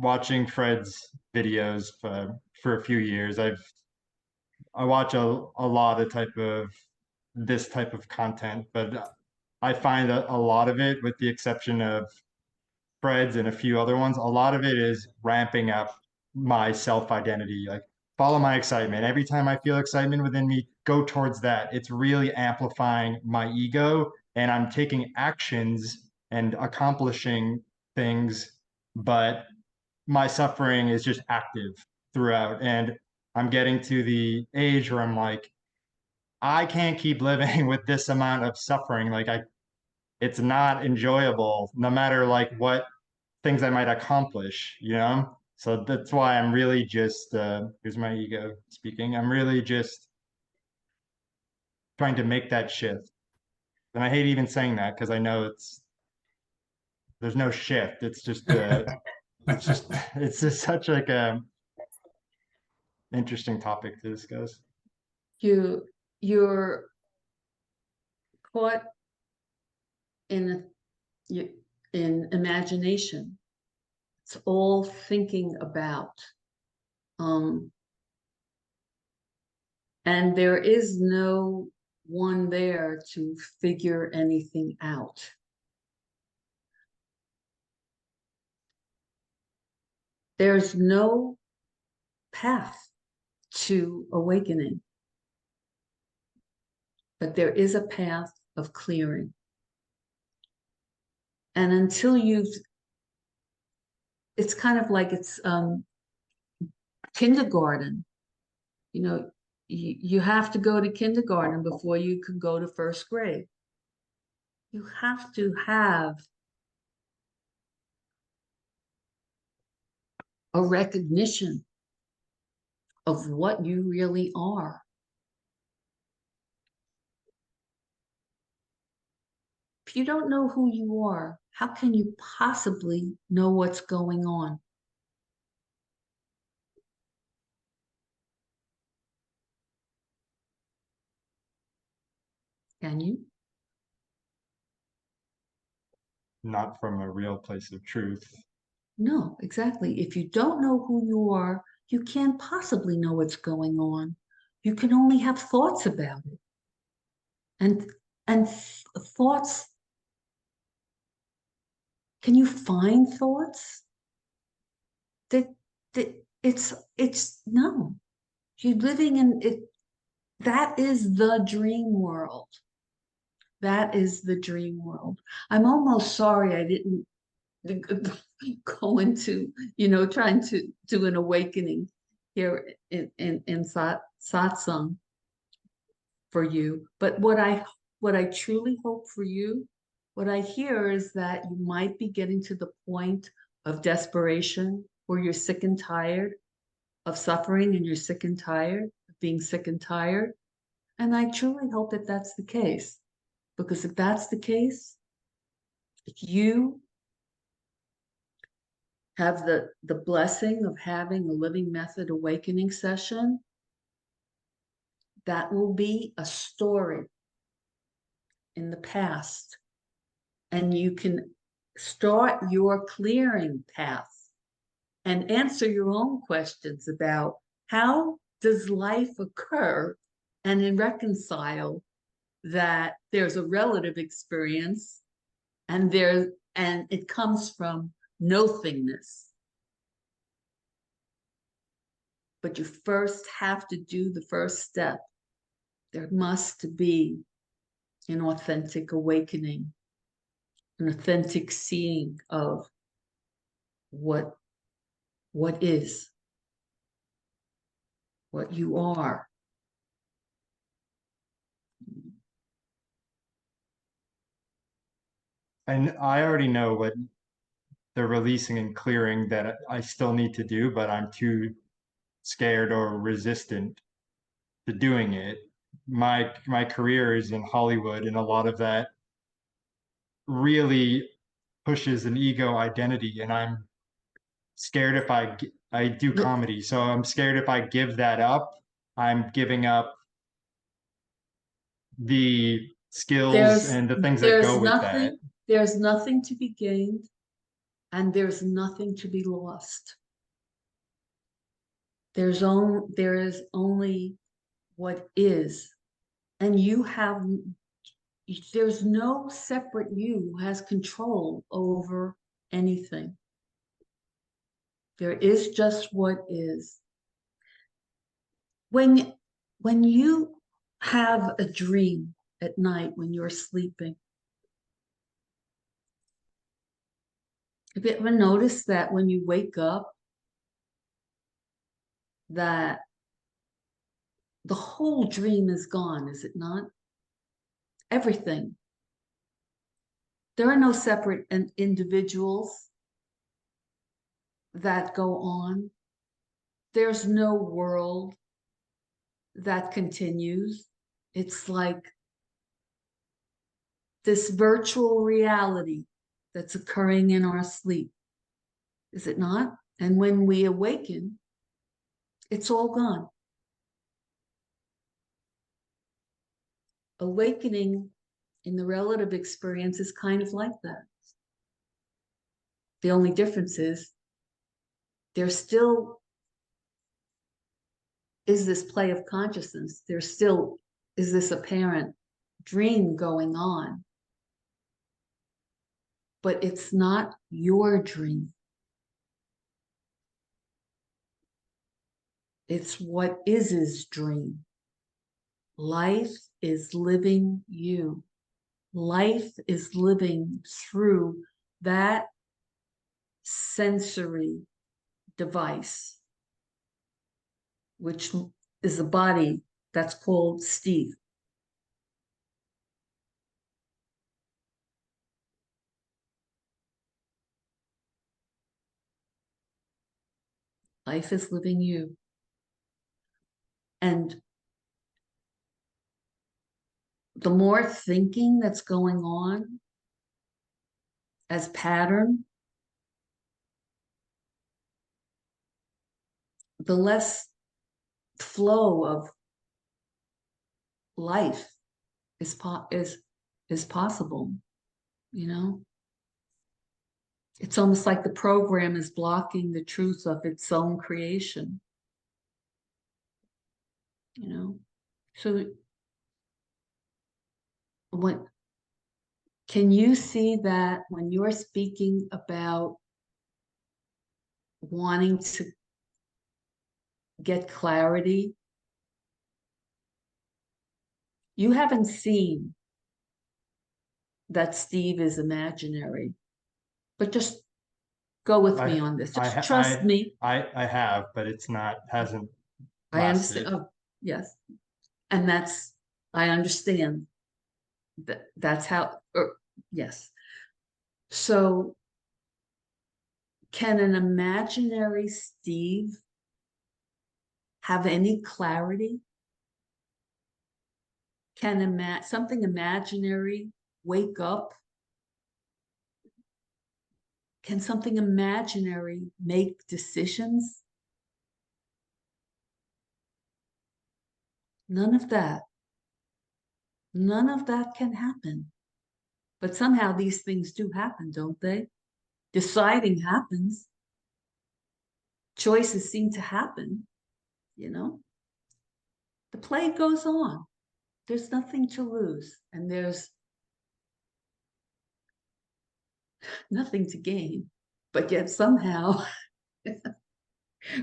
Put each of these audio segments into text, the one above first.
watching Fred's videos for a few years. I watch a lot of type of this type of content, but I find that a lot of it, with the exception of Fred's and a few other ones, a lot of it is ramping up my self-identity. Like follow my excitement. Every time I feel excitement within me, go towards that. It's really amplifying my ego, and I'm taking actions and accomplishing things, but my suffering is just active throughout. And I'm getting to the age where I'm like, I can't keep living with this amount of suffering. It's not enjoyable, no matter like what things I might accomplish, you know? So that's why I'm really just, here's my ego speaking. I'm really just trying to make that shift. And I hate even saying that because I know there's no shift. It's just such like a interesting topic to discuss. You're caught in in imagination. It's all thinking about. Um, and there is no one there to figure anything out. There's no path to awakening, but there is a path of clearing. And until it's kind of like it's kindergarten. You know, you have to go to kindergarten before you can go to first grade. You have to have a recognition of what you really are. If you don't know who you are, how can you possibly know what's going on? Can you? Not from a real place of truth. No, exactly. If you don't know who you are, you can't possibly know what's going on. You can only have thoughts about it. And thoughts, can you find thoughts? That it's no. You're living in it. That is the dream world. That is the dream world. I'm almost sorry I didn't go into, trying to do an awakening here in satsang for you. But what I truly hope for you, what I hear is that you might be getting to the point of desperation where you're sick and tired of suffering, and you're sick and tired of being sick and tired. And I truly hope that that's the case. Because if that's the case, if you have the blessing of having a living method awakening session, that will be a story in the past. And you can start your clearing path and answer your own questions about how does life occur, and then reconcile that there's a relative experience, and it comes from nothingness. But you first have to do the first step. There must be an authentic awakening, an authentic seeing of what is, what you are. And I already know what the releasing and clearing that I still need to do, but I'm too scared or resistant to doing it. My career is in Hollywood, and a lot of that really pushes an ego identity, and I'm scared if I do comedy, so I'm scared if I give that up, I'm giving up the skills There's and the things that there's go with that. nothing there's nothing to be gained and there's nothing to be lost. There is only what is, and there's no separate you who has control over anything. There is just what is. When you have a dream at night when you're sleeping, have you ever noticed that when you wake up, that the whole dream is gone, is it not? Everything. There are no separate individuals that go on. There's no world that continues. It's like this virtual reality that's occurring in our sleep, is it not? And when we awaken, it's all gone. Awakening in the relative experience is kind of like that. The only difference is there still is this play of consciousness. There still is this apparent dream going on. But it's not your dream. It's what is his dream. Life is living you. Life is living through that sensory device, which is a body that's called Steve. Life is living you. And the more thinking that's going on as pattern, the less flow of life is possible, you know? It's almost like the program is blocking the truth of its own creation, you know? So can you see that when you're speaking about wanting to get clarity, you haven't seen that Steve is imaginary, but just go with me on this. Just trust me. I have, but hasn't I lasted. understand. Oh, yes. And I understand that's how, yes. So can an imaginary Steve have any clarity? Can something imaginary wake up? Can something imaginary make decisions? None of that. None of that can happen. But somehow these things do happen, don't they? Deciding happens. Choices seem to happen, you know? The play goes on. There's nothing to lose, and there's nothing to gain. But yet somehow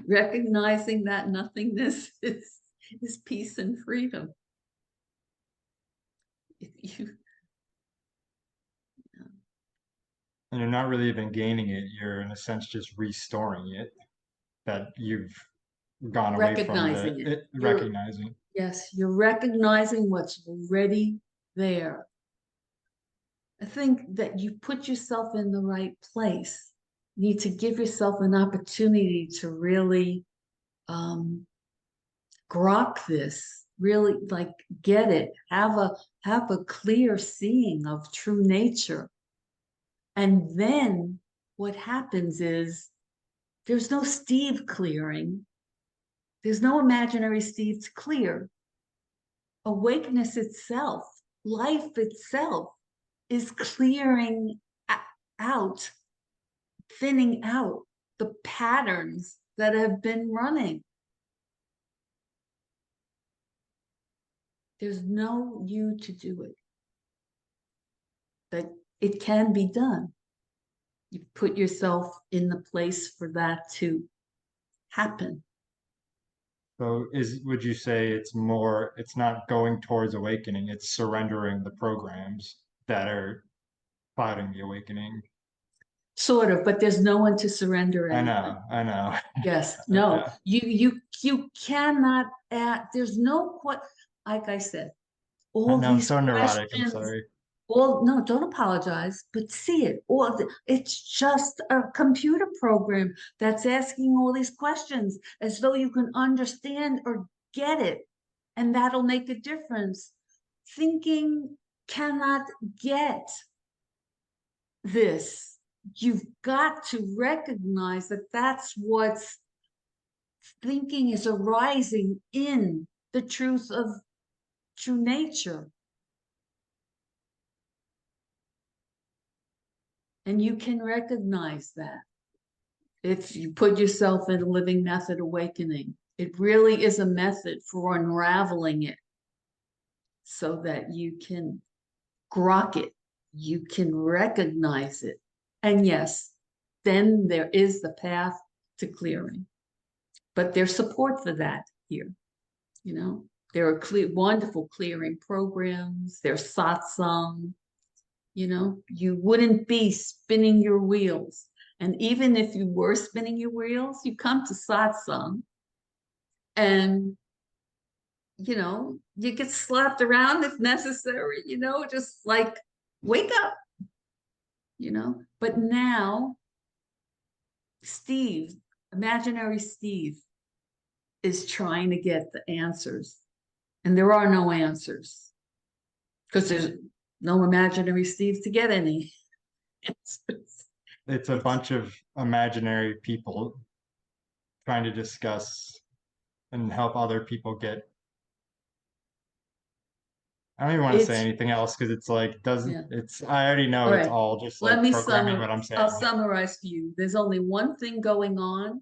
recognizing that nothingness is peace and freedom. And you're not really even gaining it. You're in a sense just restoring it, that you've gone away from recognizing. Yes, you're recognizing what's already there. I think that you put yourself in the right place. You need to give yourself an opportunity to really grok this, really like get it, have a clear seeing of true nature. And then what happens is there's no Steve clearing. There's no imaginary Steve to clear. Awakeness itself, life itself is clearing out thinning out the patterns that have been running. There's no you to do it. But it can be done. You put yourself in the place for that to happen. So would you say it's not going towards awakening, it's surrendering the programs that are clouding the awakening? Sort of, but there's no one to surrender anything. I know. Yes, no, Yeah. you cannot add, there's no what, like I said, I all know I'm these so neurotic. I'm questions, sorry. all, no, don't apologize, but see it. It's just a computer program that's asking all these questions as though you can understand or get it, and that'll make a difference. Thinking cannot get this. You've got to recognize that that's what's thinking is arising in the truth of true nature. And you can recognize that if you put yourself in a living method awakening. It really is a method for unraveling it so that you can grok it, you can recognize it. And yes, then there is the path to clearing. But there's support for that here. You know, there are wonderful clearing programs, there's satsang. You know, you wouldn't be spinning your wheels. And even if you were spinning your wheels, you come to satsang and, you know, you get slapped around if necessary, you know, just like wake up, you know. But now, Steve, imaginary Steve, is trying to get the answers. And there are no answers because there's no imaginary Steve to get any answers. It's a bunch of imaginary people trying to discuss and help other people get. I don't even want to say It's anything else because it's like doesn't yeah. it's I already know All it's right. all just Let like me programming what I'm I'll saying. summarize for you. There's only one thing going on,